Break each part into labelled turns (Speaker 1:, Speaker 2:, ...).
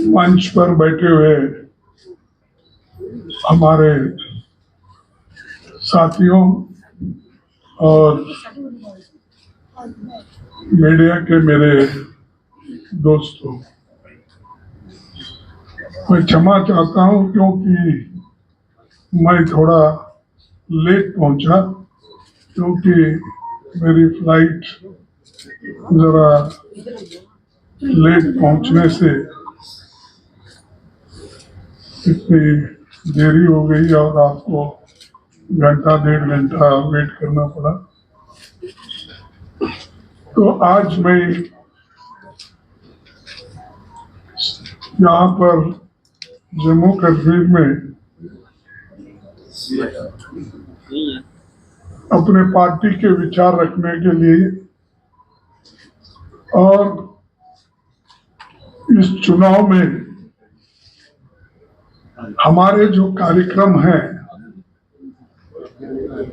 Speaker 1: मंच पर बैठे हुए हमारे साथियों और मीडिया के मेरे दोस्तों, मैं क्षमा चाहता हूं क्योंकि मैं थोड़ा लेट पहुंचा, क्योंकि मेरी फ्लाइट जरा लेट पहुंचने से इतनी देरी हो गई और आपको घंटा 1.5 घंटा वेट करना पड़ा। तो आज मैं यहाँ पर जम्मू कश्मीर में अपने पार्टी के विचार रखने के लिए और इस चुनाव में हमारे जो कार्यक्रम हैं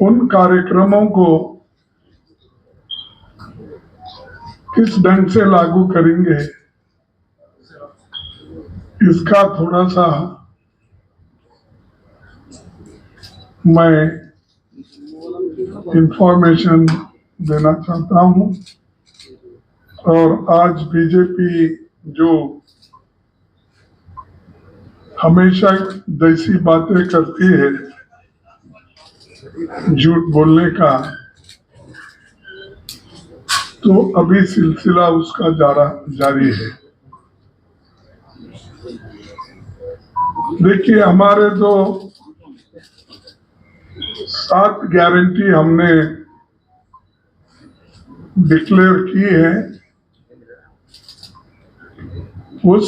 Speaker 1: उन कार्यक्रमों को किस ढंग से लागू करेंगे, इसका थोड़ा सा मैं इंफॉर्मेशन देना चाहता हूं। और आज बीजेपी जो हमेशा जैसी बातें करती है झूठ बोलने का, तो अभी सिलसिला उसका जारी है। देखिए, हमारे तो 7 गारंटी हमने डिक्लेयर की है। उस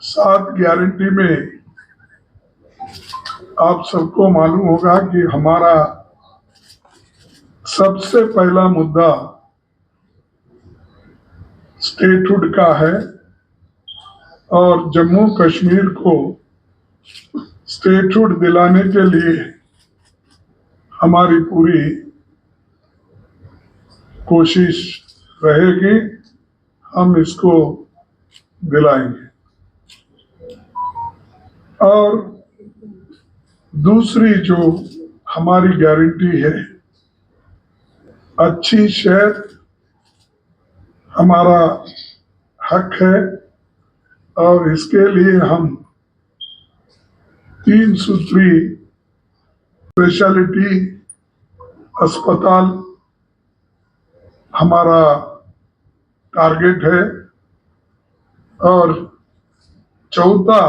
Speaker 1: 7 गारंटी में आप सबको मालूम होगा कि हमारा सबसे पहला मुद्दा स्टेटहुड का है और जम्मू कश्मीर को स्टेटहुड दिलाने के लिए हमारी पूरी कोशिश रहेगी, हम इसको दिलाएंगे। और दूसरी जो हमारी गारंटी है, अच्छी शहर हमारा हक है और इसके लिए हम 3 सूत्री स्पेशलिटी अस्पताल हमारा टारगेट है। और चौथा,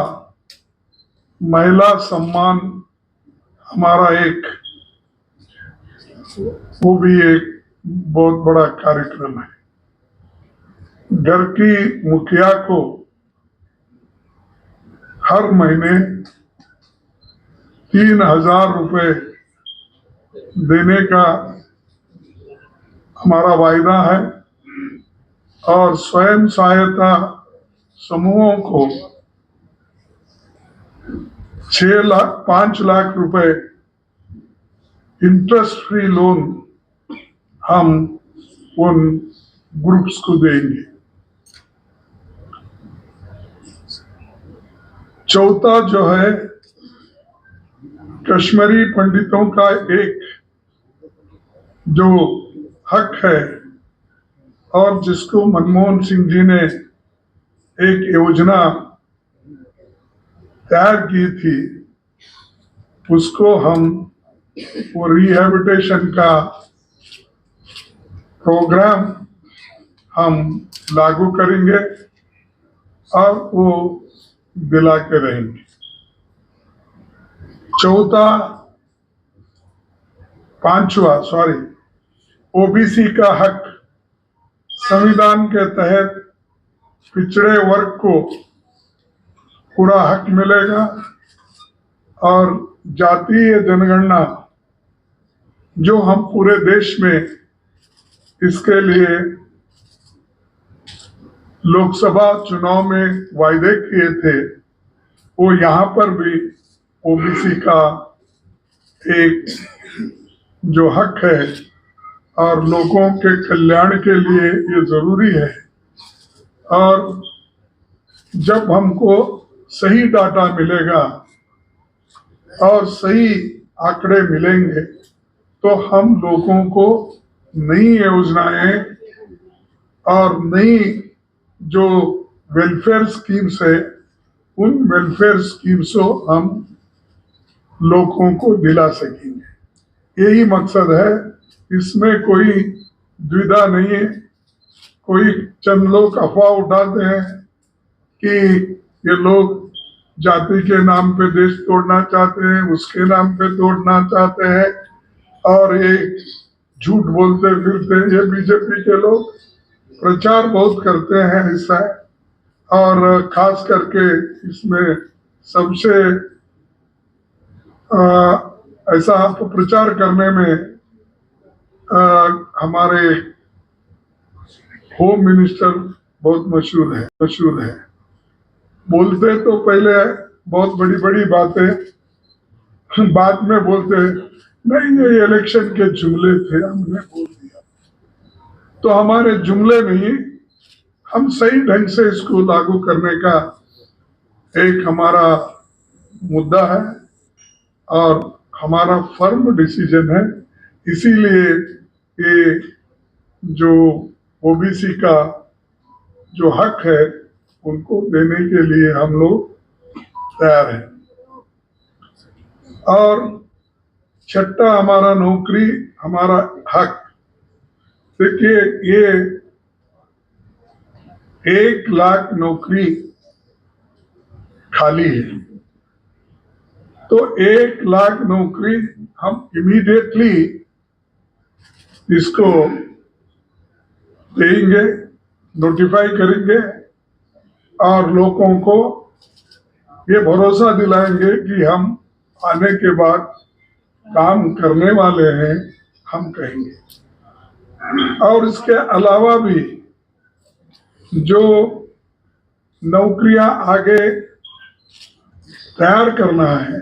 Speaker 1: महिला सम्मान हमारा वो भी एक बहुत बड़ा कार्यक्रम है। घर की मुखिया को हर महीने 3,000 रुपए देने का हमारा वायदा है और स्वयं सहायता समूहों को 5 लाख रुपए इंटरेस्ट फ्री लोन हम उन ग्रुप्स को देंगे। चौथा जो है, कश्मीरी पंडितों का एक जो हक है और जिसको मनमोहन सिंह जी ने एक योजना तैयार की थी, उसको हम वो रिहैबिलिटेशन का प्रोग्राम हम लागू करेंगे और वो दिला के रहेंगे। पांचवा ओबीसी का हक, संविधान के तहत पिछड़े वर्ग को पूरा हक मिलेगा और जातीय जनगणना जो हम पूरे देश में इसके लिए लोकसभा चुनाव में वायदे किए थे, वो यहाँ पर भी ओबीसी का एक जो हक है और लोगों के कल्याण के लिए ये जरूरी है और जब हमको सही डाटा मिलेगा और सही आंकड़े मिलेंगे तो हम लोगों को नई योजनाएं और नई जो वेलफेयर स्कीम्स है उन वेलफेयर स्कीम्स को हम लोगों को दिला सकेंगे। यही मकसद है, इसमें कोई द्विधा नहीं है। कोई चंद लोग अफवाह उठाते हैं कि ये लोग जाति के नाम पे देश तोड़ना चाहते हैं, उसके नाम पे तोड़ना चाहते हैं और ये झूठ बोलते फिरते हैं। ये बीजेपी के लोग प्रचार बहुत करते हैं ऐसा, और खास करके इसमें सबसे ऐसा प्रचार करने में हमारे होम मिनिस्टर बहुत मशहूर है। बोलते तो पहले बहुत बड़ी बड़ी बातें, बाद में बोलते नहीं ये इलेक्शन के जुमले थे, हमने बोल दिया। तो हमारे जुमले नहीं, हम सही ढंग से इसको लागू करने का एक हमारा मुद्दा है और हमारा फर्म डिसीजन है। इसीलिए ये जो ओबीसी का जो हक है उनको देने के लिए हम लोग तैयार हैं। और छठा हमारा नौकरी हमारा हक। देखिए ये 1 लाख नौकरी खाली है, तो 1 लाख नौकरी हम इमीडिएटली इसको देंगे, नोटिफाई करेंगे और लोगों को ये भरोसा दिलाएंगे कि हम आने के बाद काम करने वाले हैं, हम कहेंगे। और इसके अलावा भी जो नौकरियां आगे तैयार करना है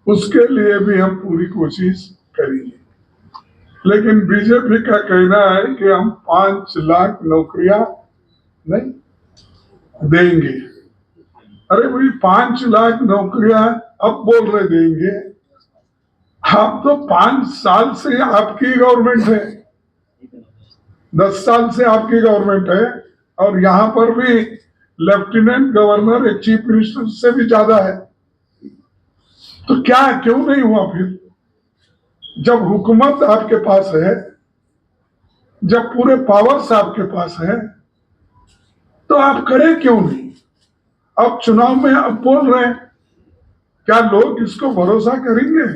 Speaker 1: उसके लिए भी हम पूरी कोशिश करेंगे। लेकिन बीजेपी का कहना है कि हम 5 लाख नौकरियां नहीं देंगे। अरे भाई 5 लाख नौकरियां अब बोल रहे देंगे, आप तो 5 साल से आपकी गवर्नमेंट है, 10 साल से आपकी गवर्नमेंट है और यहाँ पर भी लेफ्टिनेंट गवर्नर एक चीफ मिनिस्टर से भी ज्यादा है। तो क्या क्यों नहीं हुआ फिर? जब हुकूमत आपके पास है, जब पूरे पावर्स आपके पास है, तो आप करें क्यों नहीं? अब चुनाव में अब बोल रहे हैं, क्या लोग इसको भरोसा करेंगे?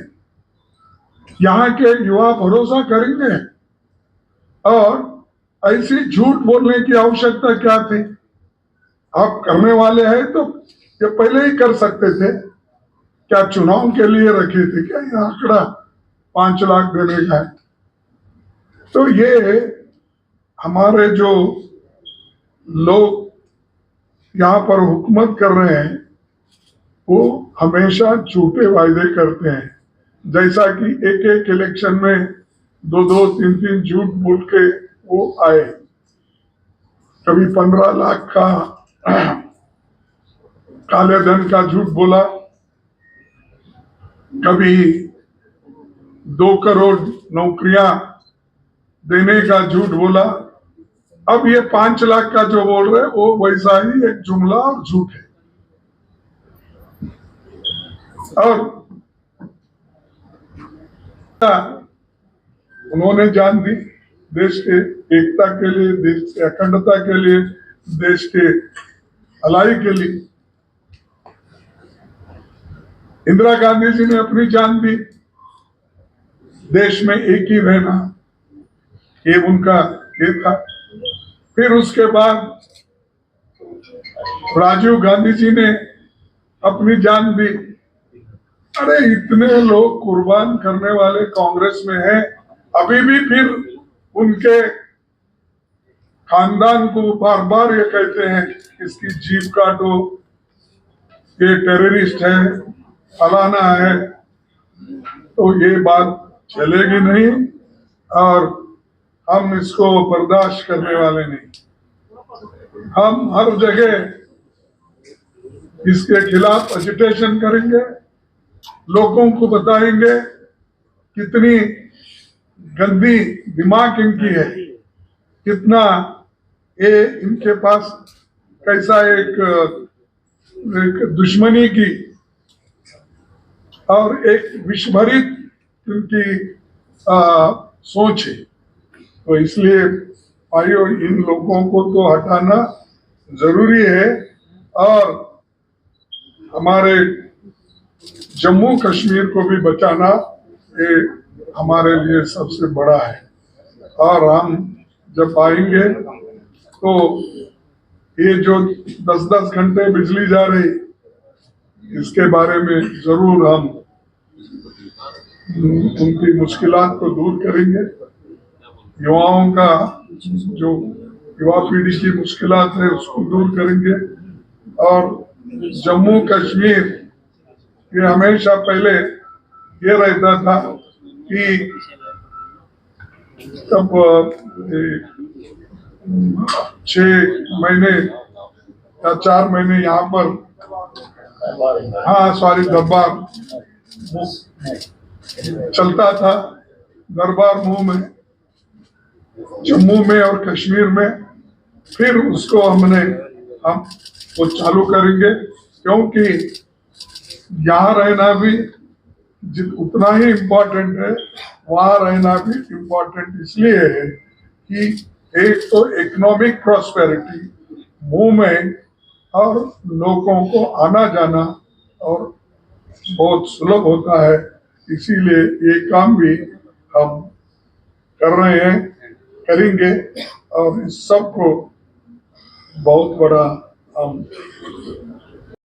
Speaker 1: यहाँ के युवा भरोसा करेंगे? और ऐसी झूठ बोलने की आवश्यकता क्या थी? आप करने वाले हैं तो ये पहले ही कर सकते थे। क्या चुनाव के लिए रखे थे क्या ये आंकड़ा 5 लाख देने का है? तो ये हमारे जो लोग यहाँ पर हुकूमत कर रहे हैं वो हमेशा झूठे वायदे करते हैं। जैसा कि एक इलेक्शन में 2-2, 3-3 झूठ बोल के वो आए। कभी 15 लाख का काले धन का झूठ बोला, कभी 2 करोड़ नौकरियां देने का झूठ बोला। अब ये 5 लाख का जो बोल रहे वो वैसा ही एक जुमला और झूठ है। और उन्होंने जान दी देश के एकता के लिए, देश के अखंडता के लिए, देश के भलाई के लिए। इंदिरा गांधी जी ने अपनी जान दी देश में एक ही रहना, ये उनका ये था। फिर उसके बाद राजीव गांधी जी ने अपनी जान दी। अरे इतने लोग कुर्बान करने वाले कांग्रेस में हैं, अभी भी फिर उनके खानदान को बार बार ये कहते हैं इसकी जीभ काटो, ये टेररिस्ट है, फलाना है। तो ये बात चलेगी नहीं और हम इसको बर्दाश्त करने वाले नहीं। हम हर जगह इसके खिलाफ एजिटेशन करेंगे, लोगों को बताएंगे कितनी गंदी दिमाग इनकी है, कितना ये इनके पास कैसा एक दुश्मनी की और एक विषभरित इनकी सोच है। तो इसलिए भाइयों, इन लोगों को तो हटाना जरूरी है और हमारे जम्मू कश्मीर को भी बचाना ये हमारे लिए सबसे बड़ा है। और हम जब आएंगे तो ये जो 10-10 घंटे बिजली जा रही, इसके बारे में जरूर हम उनकी मुश्किलात को दूर करेंगे। युवाओं का जो युवा पीढ़ी की मुश्किलात है उसको दूर करेंगे। और जम्मू कश्मीर ये हमेशा पहले ये रहता था कि तब 6 महीने या 4 महीने यहाँ पर, हाँ सॉरी, दरबार चलता था। दरबार मुंह में जम्मू में और कश्मीर में, फिर उसको हम वो चालू करेंगे, क्योंकि यहाँ रहना भी उतना ही इम्पोर्टेंट है, वहां रहना भी इम्पोर्टेंट इसलिए है कि एक तो इकोनॉमिक प्रॉस्पेरिटी, मूवमेंट और लोगों को आना जाना और बहुत सुलभ होता है। इसीलिए ये काम भी हम कर रहे हैं, करेंगे और इस सब को बहुत बड़ा हम